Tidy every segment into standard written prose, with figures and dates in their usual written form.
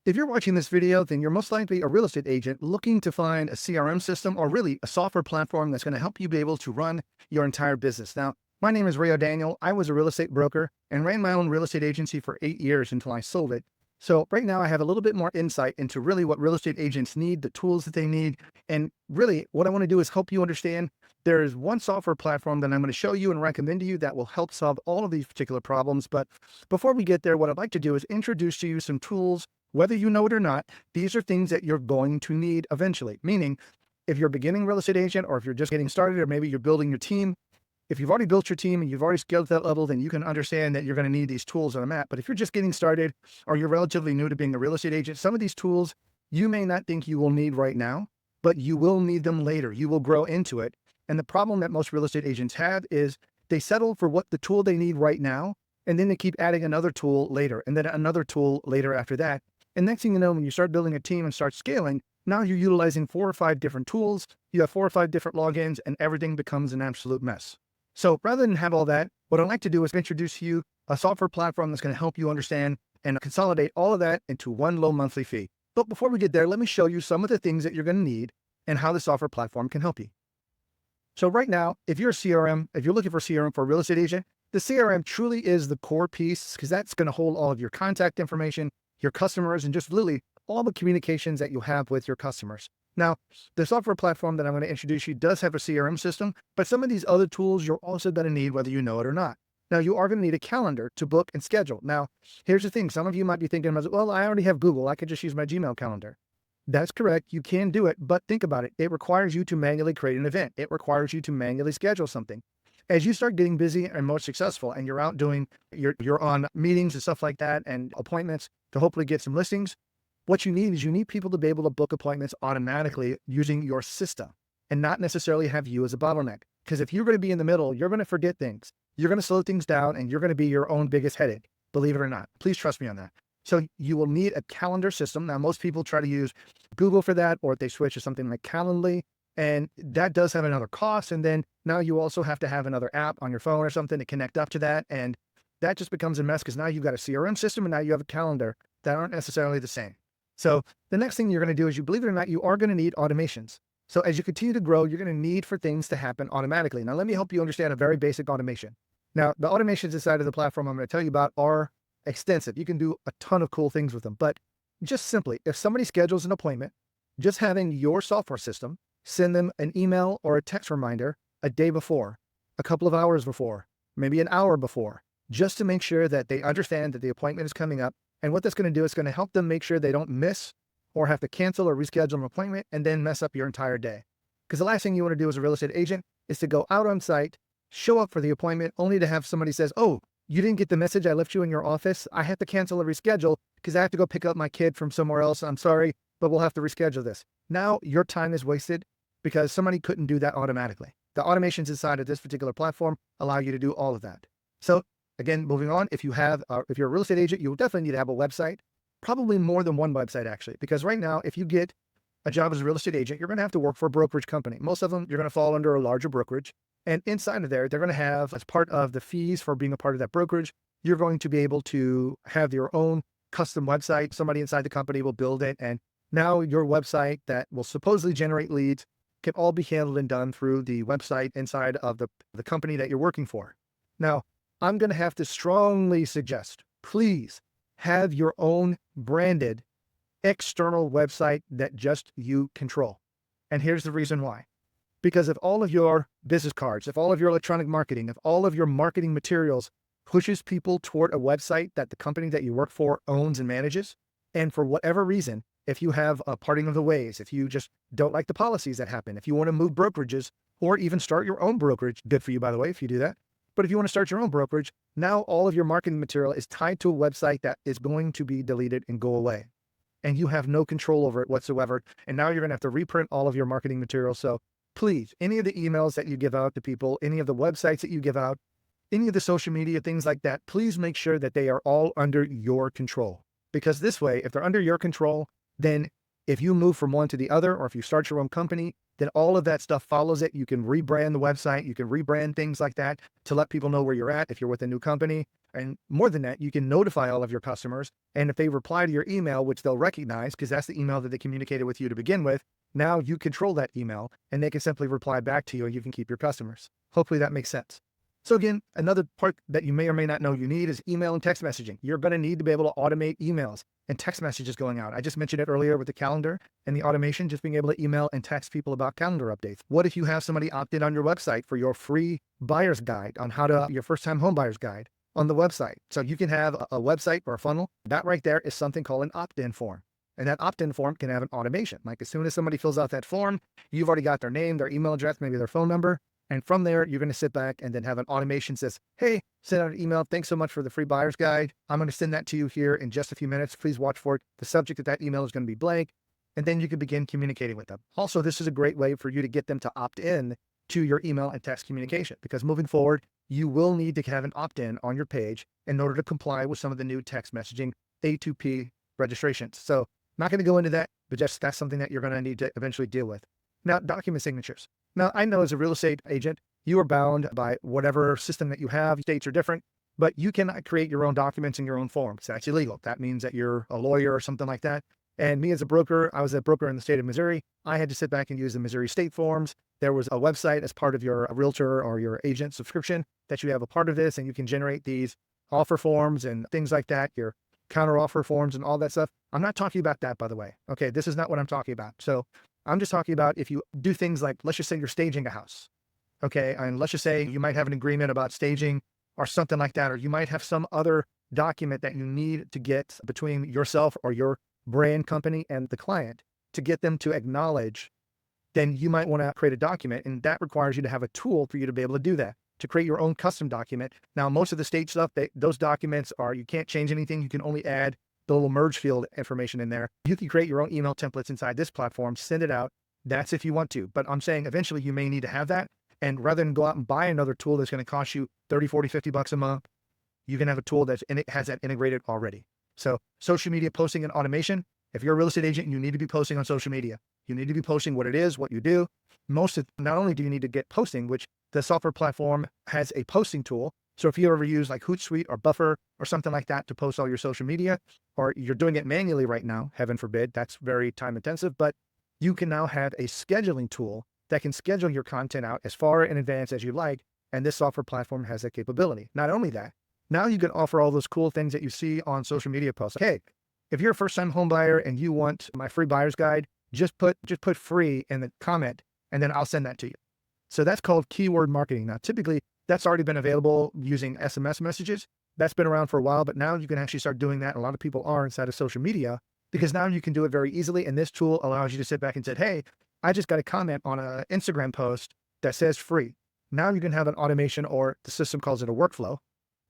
If you're watching this video, then you're most likely a real estate agent looking to find a CRM system or really a software platform that's going to help you be able to run your entire business. Now, my name is Ray O'Daniel. I was a real estate broker and ran my own real estate agency for 8 years until I sold it. So right now I have a little bit more insight into really what real estate agents need, the tools that they need. And really what I want to do is help you understand there is one software platform that I'm going to show you and recommend to you that will help solve all of these particular problems. But before we get there, what I'd like to do is introduce to you some tools. Whether you know it or not, these are things that you're going to need eventually. Meaning, if you're a beginning real estate agent, or if you're just getting started, or maybe you're building your team, if you've already built your team and you've already scaled to that level, then you can understand that you're going to need these tools on a map. But if you're just getting started, or you're relatively new to being a real estate agent, some of these tools you may not think you will need right now, but you will need them later. You will grow into it. And the problem that most real estate agents have is they settle for what the tool they need right now, and then they keep adding another tool later, and then another tool later after that. And next thing you know, when you start building a team and start scaling, now you're utilizing 4 or 5 different tools. You have 4 or 5 different logins and everything becomes an absolute mess. So rather than have all that, what I'd like to do is introduce you a software platform that's going to help you understand and consolidate all of that into one low monthly fee. But before we get there, let me show you some of the things that you're going to need and how the software platform can help you. So right now, if you're a CRM, if you're looking for CRM for a real estate agent, the CRM truly is the core piece because that's going to hold all of your contact information, your customers, and just literally all the communications that you have with your customers. Now, the software platform that I'm going to introduce you does have a CRM system, but some of these other tools you're also going to need whether you know it or not. Now, you are going to need a calendar to book and schedule. Now, here's the thing. Some of you might be thinking, well, I already have Google. I could just use my Gmail calendar. That's correct. You can do it, but think about it. It requires you to manually create an event. It requires you to manually schedule something. As you start getting busy and more successful and you're out doing, you're on meetings and stuff like that and appointments to hopefully get some listings, what you need is you need people to be able to book appointments automatically using your system and not necessarily have you as a bottleneck. Because if you're going to be in the middle, you're going to forget things. You're going to slow things down and you're going to be your own biggest headache, believe it or not. Please trust me on that. So you will need a calendar system. Now, most people try to use Google for that, or if they switch to something like Calendly, and that does have another cost. And then now you also have to have another app on your phone or something to connect up to that. And that just becomes a mess because now you've got a CRM system and now you have a calendar that aren't necessarily the same. So the next thing you're going to do is, you believe it or not, you are going to need automations. So as you continue to grow, you're going to need for things to happen automatically. Now, let me help you understand a very basic automation. Now, the automations inside of the platform I'm going to tell you about are extensive. You can do a ton of cool things with them, but just simply, if somebody schedules an appointment, just having your software system send them an email or a text reminder a day before, a couple of hours before, maybe an hour before, just to make sure that they understand that the appointment is coming up. And what that's going to do is going to help them make sure they don't miss or have to cancel or reschedule an appointment and then mess up your entire day. Because the last thing you want to do as a real estate agent is to go out on site, show up for the appointment, only to have somebody says, oh, you didn't get the message I left you in your office. I have to cancel or reschedule because I have to go pick up my kid from somewhere else. I'm sorry, but we'll have to reschedule this. Now your time is wasted because somebody couldn't do that automatically. The automations inside of this particular platform allow you to do all of that. So again, moving on, if you're a real estate agent, you'll definitely need to have a website, probably more than one website actually, because right now, if you get a job as a real estate agent, you're going to have to work for a brokerage company. Most of them, you're going to fall under a larger brokerage. And inside of there, they're going to have, as part of the fees for being a part of that brokerage, you're going to be able to have your own custom website. Somebody inside the company will build it. And now your website that will supposedly generate leads can all be handled and done through the website inside of the company that you're working for. Now, I'm going to have to strongly suggest, please have your own branded external website that just you control. And here's the reason why. Because if all of your business cards, if all of your electronic marketing, if all of your marketing materials pushes people toward a website that the company that you work for owns and manages, and for whatever reason, if you have a parting of the ways, if you just don't like the policies that happen, if you want to move brokerages or even start your own brokerage, good for you, by the way, if you do that. But if you want to start your own brokerage, now all of your marketing material is tied to a website that is going to be deleted and go away. And you have no control over it whatsoever. And now you're going to have to reprint all of your marketing material. So please, any of the emails that you give out to people, any of the websites that you give out, any of the social media, things like that, please make sure that they are all under your control. Because this way, if they're under your control, then if you move from one to the other, or if you start your own company, then all of that stuff follows it. You can rebrand the website. You can rebrand things like that to let people know where you're at if you're with a new company. And more than that, you can notify all of your customers. And if they reply to your email, which they'll recognize because that's the email that they communicated with you to begin with, now you control that email and they can simply reply back to you and you can keep your customers. Hopefully that makes sense. So again, another part that you may or may not know you need is email and text messaging. You're going to need to be able to automate emails and text messages going out. I just mentioned it earlier with the calendar and the automation, just being able to email and text people about calendar updates. What if you have somebody opt in on your website for your free buyer's guide on how to, your first time home buyer's guide on the website? So you can have a website or a funnel. That right there is something called an opt-in form. And that opt-in form can have an automation. Like as soon as somebody fills out that form, you've already got their name, their email address, maybe their phone number. And from there, you're going to sit back and then have an automation says, hey, send out an email. Thanks so much for the free buyer's guide. I'm going to send that to you here in just a few minutes. Please watch for it. The subject of that email is going to be blank. And then you can begin communicating with them. Also, this is a great way for you to get them to opt in to your email and text communication, because moving forward, you will need to have an opt-in on your page in order to comply with some of the new text messaging A2P registrations. So I'm not going to go into that, but just that's something that you're going to need to eventually deal with. Now, document signatures. Now, I know as a real estate agent, you are bound by whatever system that you have. States are different, but you cannot create your own documents in your own forms. That's illegal. That means that you're a lawyer or something like that. And me as a broker, I was a broker in the state of Missouri. I had to sit back and use the Missouri state forms. There was a website as part of your realtor or your agent subscription that you have a part of this, and you can generate these offer forms and things like that, your counter offer forms and all that stuff. I'm not talking about that, by the way. Okay, this is not what I'm talking about. So I'm just talking about if you do things like, let's just say you're staging a house. Okay, and let's just say you might have an agreement about staging or something like that, or you might have some other document that you need to get between yourself or your brand company and the client to get them to acknowledge, then you might want to create a document, and that requires you to have a tool for you to be able to do that, to create your own custom document. Now, most of the state stuff, those documents are, you can't change anything. You can only add the little merge field information in there. You can create your own email templates inside this platform, send it out. That's if you want to, but I'm saying eventually you may need to have that. And rather than go out and buy another tool that's going to cost you 30, 40, 50 bucks a month, you can have a tool that's and it has that integrated already. So social media posting and automation. If you're a real estate agent, you need to be posting on social media. You need to be posting what it is, what you do. Not only do you need to get posting, which the software platform has a posting tool. So if you ever use like Hootsuite or Buffer or something like that to post all your social media, or you're doing it manually right now, heaven forbid, that's very time intensive, but you can now have a scheduling tool that can schedule your content out as far in advance as you like. And this software platform has that capability. Not only that, now you can offer all those cool things that you see on social media posts. Hey, if you're a first-time home buyer and you want my free buyer's guide, just put free in the comment, and then I'll send that to you. So that's called keyword marketing. Now, typically that's already been available using SMS messages. That's been around for a while, but now you can actually start doing that. A lot of people are inside of social media because now you can do it very easily. And this tool allows you to sit back and say, hey, I just got a comment on an Instagram post that says free. Now you can have an automation, or the system calls it a workflow,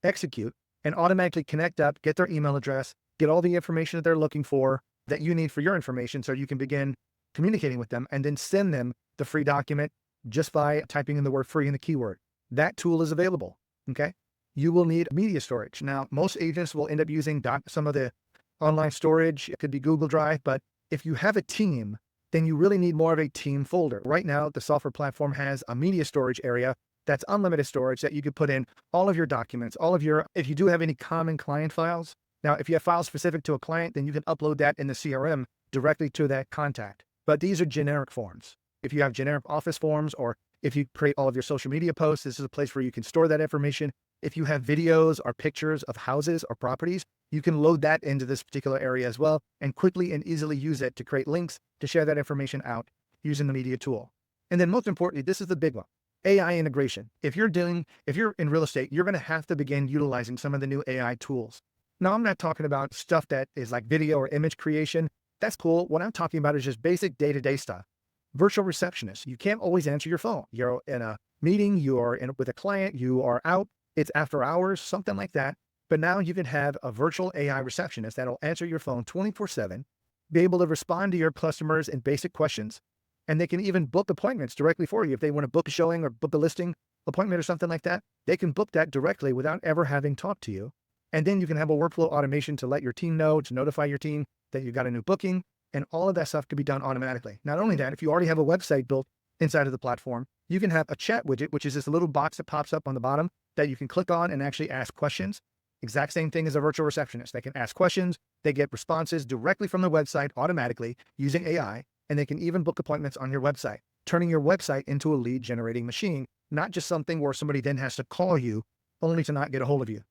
execute and automatically connect up, get their email address, get all the information that they're looking for that you need for your information so you can begin communicating with them, and then send them the free document just by typing in the word free in the keyword. That tool is available. Okay. You will need media storage. Now, most agents will end up using some of the online storage. It could be Google Drive, but if you have a team, then you really need more of a team folder. Right now, the software platform has a media storage area that's unlimited storage that you could put in all of your documents, if you do have any common client files. Now, if you have files specific to a client, then you can upload that in the CRM directly to that contact. But these are generic forms. If you have generic office forms, or if you create all of your social media posts, this is a place where you can store that information. If you have videos or pictures of houses or properties, you can load that into this particular area as well, and quickly and easily use it to create links to share that information out using the media tool. And then most importantly, this is the big one, AI integration. If you're in real estate, you're going to have to begin utilizing some of the new AI tools. Now, I'm not talking about stuff that is like video or image creation. That's cool. What I'm talking about is just basic day-to-day stuff. Virtual receptionist. You can't always answer your phone. You're in a meeting, with a client, you are out, it's after hours, something like that. But now you can have a virtual AI receptionist that'll answer your phone 24/7, be able to respond to your customers in basic questions, and they can even book appointments directly for you. If they want to book a showing or book a listing appointment or something like that, they can book that directly without ever having talked to you. And then you can have a workflow automation to let your team know, to notify your team that you got a new booking, and all of that stuff can be done automatically. Not only that, if you already have a website built inside of the platform, you can have a chat widget, which is this little box that pops up on the bottom that you can click on and actually ask questions. exact same thing as a virtual receptionist. They can ask questions, they get responses directly from the website automatically using AI, and they can even book appointments on your website, turning your website into a lead generating machine, not just something where somebody then has to call you only to not get a hold of you.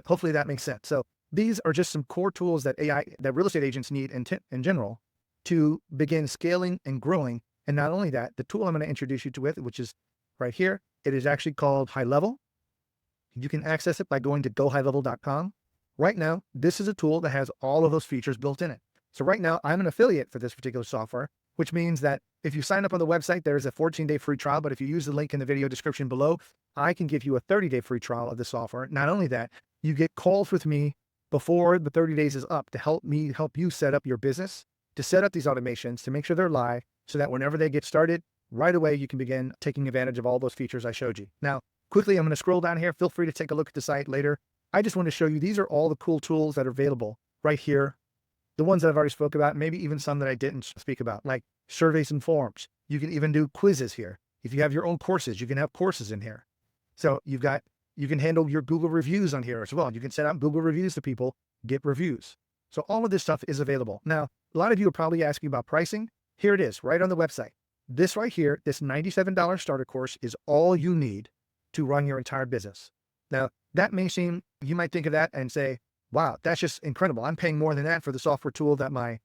Hopefully that makes sense. So these are just some core tools that that real estate agents need in general to begin scaling and growing. And not only that, the tool I'm going to introduce you to with, which is right here, it is actually called HighLevel. You can access it by going to GoHighLevel.com. Right now, this is a tool that has all of those features built in it. So right now, I'm an affiliate for this particular software, which means that if you sign up on the website, there's a 14-day free trial. But if you use the link in the video description below, I can give you a 30-day free trial of the software. Not only that, you get calls with me before the 30 days is up to help you set up your business, to set up these automations, to make sure they're live, so that whenever they get started, right away, you can begin taking advantage of all those features I showed you. Now, quickly, I'm going to scroll down here. Feel free to take a look at the site later. I just want to show you, these are all the cool tools that are available right here. The ones that I've already spoke about, maybe even some that I didn't speak about, like surveys and forms. You can even do quizzes here. If you have your own courses, you can have courses in here. So you can handle your Google reviews on here as well. You can send out Google reviews to people, get reviews. So all of this stuff is available. Now, a lot of you are probably asking about pricing. Here it is, right on the website. This right here, this $97 starter course is all you need to run your entire business. Now, that may seem, you might think of that and say, wow, that's just incredible. I'm paying more than that for the software tool that my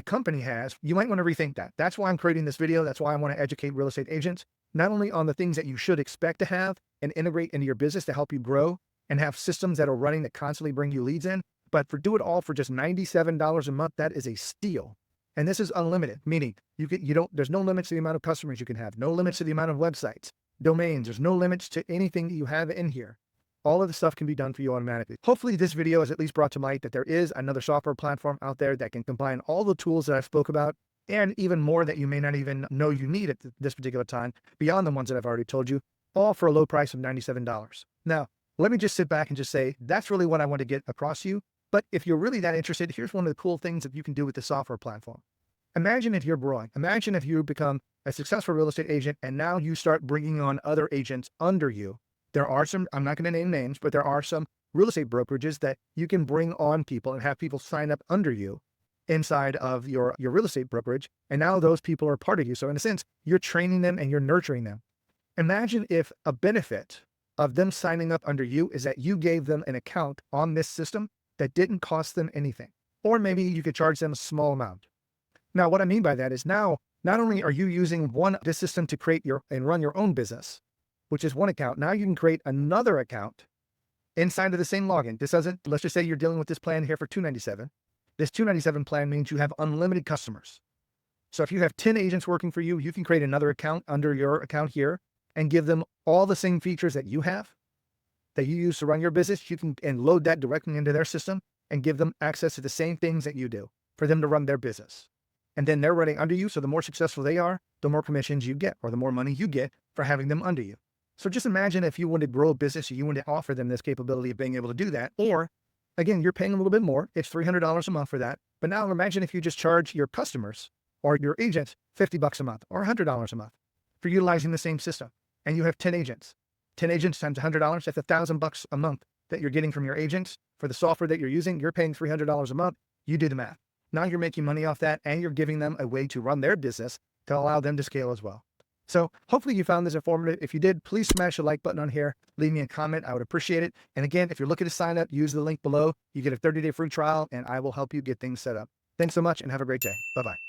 company has. You might want to rethink that. That's why I'm creating this video. That's why I want to educate real estate agents, not only on the things that you should expect to have and integrate into your business to help you grow and have systems that are running that constantly bring you leads in, but do it all for just $97 a month. That is a steal. And this is unlimited, meaning there's no limits to the amount of customers you can have, no limits to the amount of websites, domains. There's no limits to anything that you have in here. All of the stuff can be done for you automatically. Hopefully this video has at least brought to light that there is another software platform out there that can combine all the tools that I spoke about and even more that you may not even know you need at this particular time, beyond the ones that I've already told you, all for a low price of $97. Now, let me just sit back and just say, that's really what I want to get across to you. But if you're really that interested, here's one of the cool things that you can do with the software platform. Imagine if you're growing. Imagine if you become a successful real estate agent and now you start bringing on other agents under you. There are some, I'm not going to name names, but there are some real estate brokerages that you can bring on people and have people sign up under you inside of your real estate brokerage. And now those people are part of you. So in a sense, you're training them and you're nurturing them. Imagine if a benefit of them signing up under you is that you gave them an account on this system that didn't cost them anything. Or maybe you could charge them a small amount. Now, what I mean by that is now, not only are you using this system to create and run your own business, which is one account, now you can create another account inside of the same login. This doesn't, let's just say you're dealing with this plan here for $297. This $297 plan means you have unlimited customers. So if you have 10 agents working for you, you can create another account under your account here and give them all the same features that you have, that you use to run your business. You can load that directly into their system and give them access to the same things that you do for them to run their business. And then they're running under you. So the more successful they are, the more commissions you get, or the more money you get for having them under you. So just imagine if you want to grow a business, you want to offer them this capability of being able to do that. Or again, you're paying a little bit more. It's $300 a month for that. But now imagine if you just charge your customers or your agents $50 a month or $100 a month for utilizing the same system. And you have 10 agents. 10 agents times $100, that's $1,000 a month that you're getting from your agents for the software that you're using. You're paying $300 a month. You do the math. Now you're making money off that and you're giving them a way to run their business to allow them to scale as well. So hopefully you found this informative. If you did, please smash the like button on here. Leave me a comment. I would appreciate it. And again, if you're looking to sign up, use the link below. You get a 30-day free trial and I will help you get things set up. Thanks so much and have a great day. Bye-bye.